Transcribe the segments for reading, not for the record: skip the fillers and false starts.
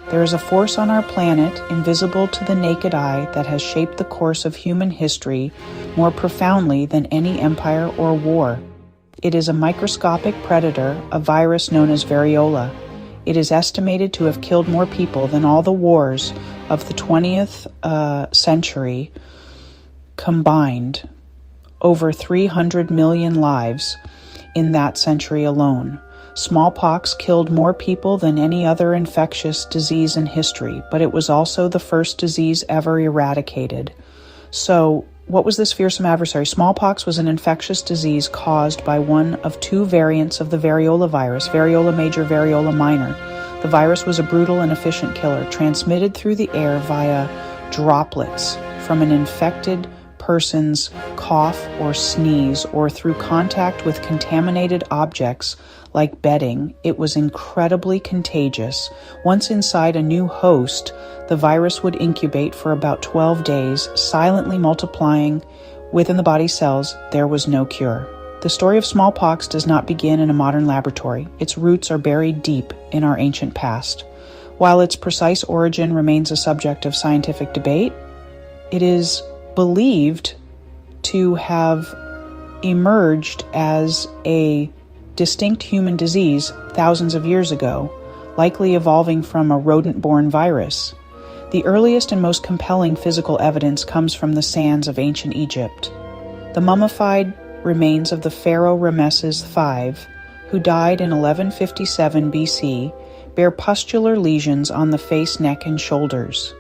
There is a force on our planet, invisible to the naked eye, that has shaped the course of human history more profoundly than any empire or war. It is a microscopic predator, a virus known as variola. It is estimated to have killed more people than all the wars of the 20th century combined, over 300 million lives in that century alone. Smallpox killed more people than any other infectious disease in history, but it was also the first disease ever eradicated. So, what was this fearsome adversary? Smallpox was an infectious disease caused by one of two variants of the variola virus, variola major, variola minor. The virus was a brutal and efficient killer, transmitted through the air via droplets from an infected person's cough or sneeze, or through contact with contaminated objects like bedding. It was incredibly contagious. Once inside a new host, the virus would incubate for about 12 days, silently multiplying within the body cells. There was no cure. The story of smallpox does not begin in a modern laboratory. Its roots are buried deep in our ancient past. While its precise origin remains a subject of scientific debate, it is believed to have emerged as a distinct human disease thousands of years ago, likely evolving from a rodent-borne virus. The earliest and most compelling physical evidence comes from the sands of ancient Egypt. The mummified remains of the pharaoh Ramesses V, who died in 1157 BC, bear pustular lesions on the face, neck, and shoulders.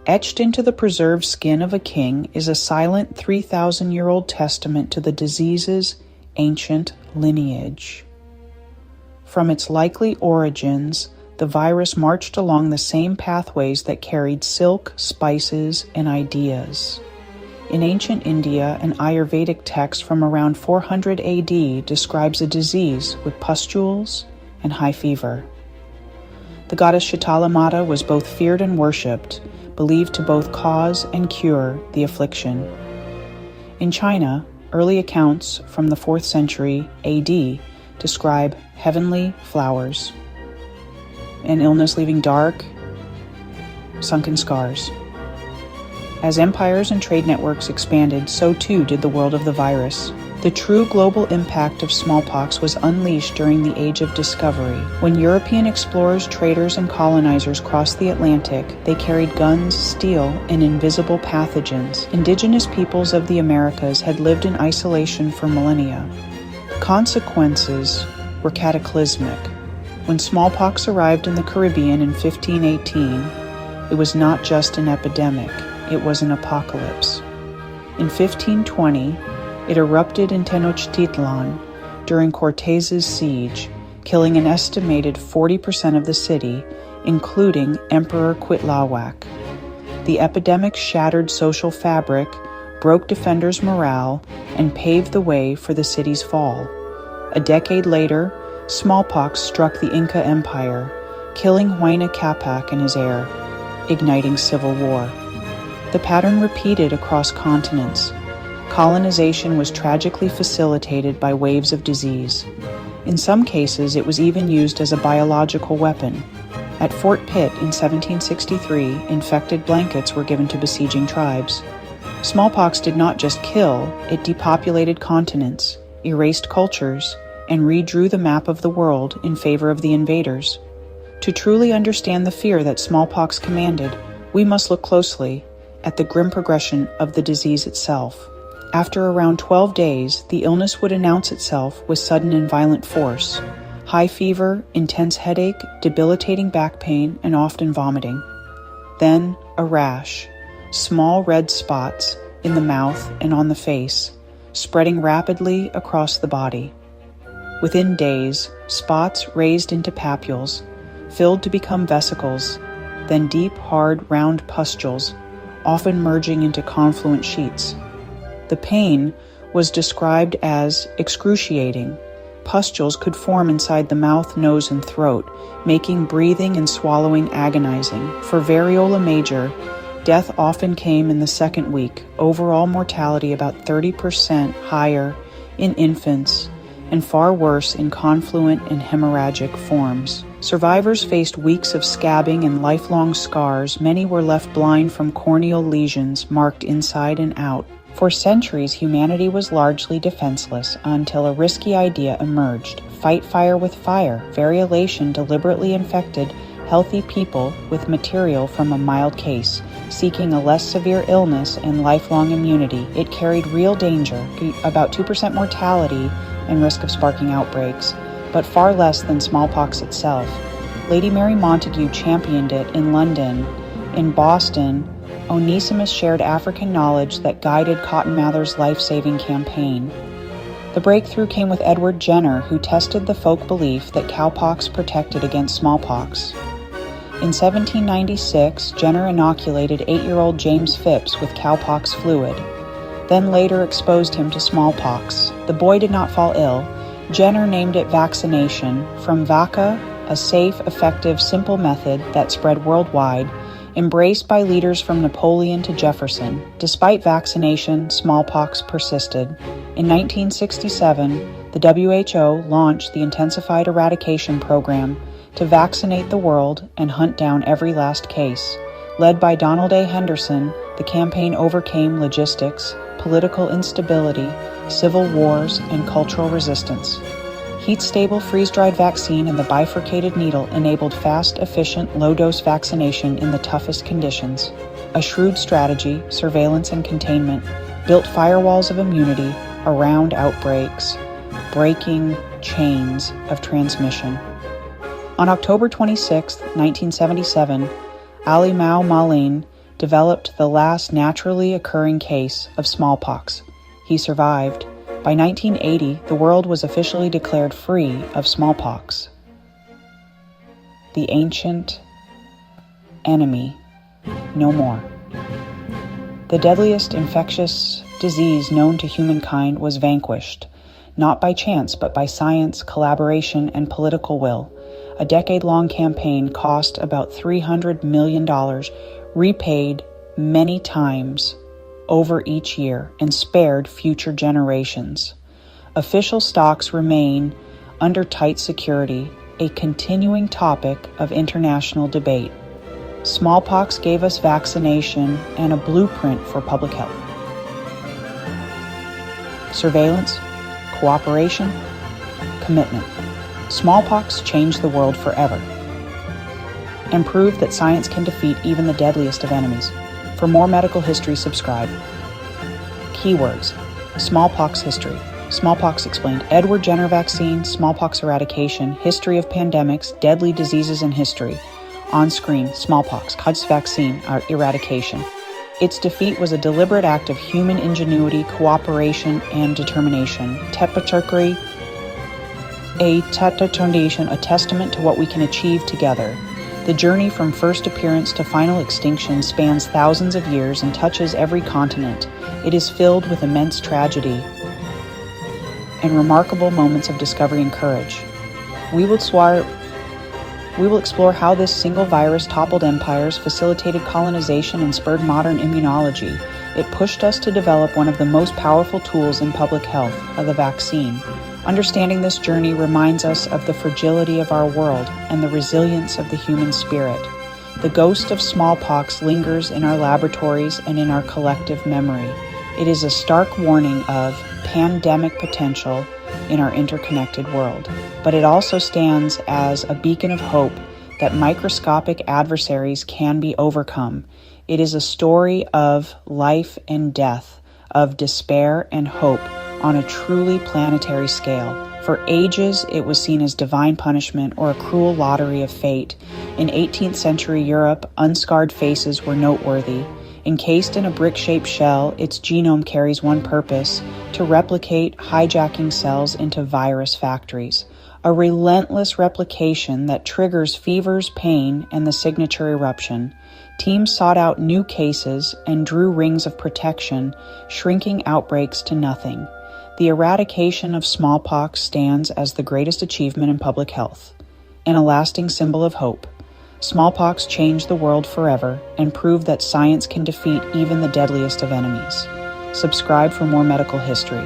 Etched into the preserved skin of a king is a silent 3,000-year-old testament to the disease's ancient lineage. From its likely origins, the virus marched along the same pathways that carried silk, spices, and ideas. In ancient India, an Ayurvedic text from around 400 AD describes a disease with pustules and high fever. The goddess Shitala Mata was both feared and worshipped, believed to both cause and cure the affliction. In China, early accounts from the 4th century AD describe heavenly flowers, an illness leaving dark, sunken scars. As empires and trade networks expanded, so too did the world of the virus. The true global impact of smallpox was unleashed during the Age of Discovery. When European explorers, traders, and colonizers crossed the Atlantic, they carried guns, steel, and invisible pathogens. Indigenous peoples of the Americas had lived in isolation for millennia. The consequences were cataclysmic. When smallpox arrived in the Caribbean in 1518, it was not just an epidemic, it was an apocalypse. In 1520, it erupted in Tenochtitlan during Cortez's siege, killing an estimated 40% of the city, including Emperor Cuitlahuac. The epidemic shattered social fabric, broke defenders' morale, and paved the way for the city's fall. A decade later, smallpox struck the Inca Empire, killing Huayna Capac and his heir, igniting civil war. The pattern repeated across continents. Colonization was tragically facilitated by waves of disease. In some cases, it was even used as a biological weapon. At Fort Pitt in 1763, infected blankets were given to besieging tribes. Smallpox did not just kill, it depopulated continents, erased cultures, and redrew the map of the world in favor of the invaders. To truly understand the fear that smallpox commanded, we must look closely at the grim progression of the disease itself. After around 12 days, the illness would announce itself with sudden and violent force: high fever, intense headache, debilitating back pain, and often vomiting. Then a rash, small red spots in the mouth and on the face, spreading rapidly across the body. Within days, spots raised into papules, filled to become vesicles, then deep, hard, round pustules, often merging into confluent sheets. The pain was described as excruciating. Pustules could form inside the mouth, nose, and throat, making breathing and swallowing agonizing. For variola major, death often came in the second week. Overall mortality about 30% higher in infants and far worse in confluent and hemorrhagic forms. Survivors faced weeks of scabbing and lifelong scars. Many were left blind from corneal lesions marked inside and out. For centuries, humanity was largely defenseless until a risky idea emerged: fight fire with fire. Variolation deliberately infected healthy people with material from a mild case, seeking a less severe illness and lifelong immunity. It carried real danger, about 2% mortality and risk of sparking outbreaks, but far less than smallpox itself. Lady Mary Montagu championed it in London. In Boston, Onesimus shared African knowledge that guided Cotton Mather's life-saving campaign. The breakthrough came with Edward Jenner, who tested the folk belief that cowpox protected against smallpox. In 1796, Jenner inoculated 8-year-old James Phipps with cowpox fluid, then later exposed him to smallpox. The boy did not fall ill. Jenner named it vaccination, from vacca, a safe, effective, simple method that spread worldwide, embraced by leaders from Napoleon to Jefferson. Despite vaccination, smallpox persisted. In 1967, the WHO launched the Intensified Eradication Program to vaccinate the world and hunt down every last case. Led by Donald A. Henderson, the campaign overcame logistics, political instability, civil wars, and cultural resistance. Heat-stable freeze-dried vaccine and the bifurcated needle enabled fast, efficient, low-dose vaccination in the toughest conditions. A shrewd strategy, surveillance and containment, built firewalls of immunity around outbreaks, breaking chains of transmission. On October 26, 1977, Ali Mao Malin developed the last naturally occurring case of smallpox. He survived. By 1980, the world was officially declared free of smallpox. The ancient enemy, no more. The deadliest infectious disease known to humankind was vanquished, not by chance, but by science, collaboration, and political will. A decade-long campaign cost about $300 million, repaid many times over each year, and spared future generations. Official stocks remain under tight security, a continuing topic of international debate. Smallpox gave us vaccination and a blueprint for public health. Surveillance, cooperation, commitment. Smallpox changed the world forever and proved that science can defeat even the deadliest of enemies. For more medical history, subscribe. Keywords: smallpox history, smallpox explained, Edward Jenner vaccine, smallpox eradication, history of pandemics, deadly diseases in history. On screen, smallpox, Kud's vaccine, eradication. Its defeat was a deliberate act of human ingenuity, cooperation, and determination. Tepachakri, a tetatonation, a testament to what we can achieve together. The journey from first appearance to final extinction spans thousands of years and touches every continent. It is filled with immense tragedy and remarkable moments of discovery and courage. We will explore how this single virus toppled empires, facilitated colonization, and spurred modern immunology. It pushed us to develop one of the most powerful tools in public health, the vaccine. Understanding this journey reminds us of the fragility of our world and the resilience of the human spirit. The ghost of smallpox lingers in our laboratories and in our collective memory. It is a stark warning of pandemic potential in our interconnected world, but it also stands as a beacon of hope that microscopic adversaries can be overcome. It is a story of life and death, of despair and hope on a truly planetary scale. For ages, it was seen as divine punishment or a cruel lottery of fate. In 18th century Europe, unscarred faces were noteworthy. Encased in a brick-shaped shell, its genome carries one purpose: to replicate, hijacking cells into virus factories. A relentless replication that triggers fevers, pain, and the signature eruption. Teams sought out new cases and drew rings of protection, shrinking outbreaks to nothing. The eradication of smallpox stands as the greatest achievement in public health, and a lasting symbol of hope. Smallpox changed the world forever and proved that science can defeat even the deadliest of enemies. Subscribe for more medical history.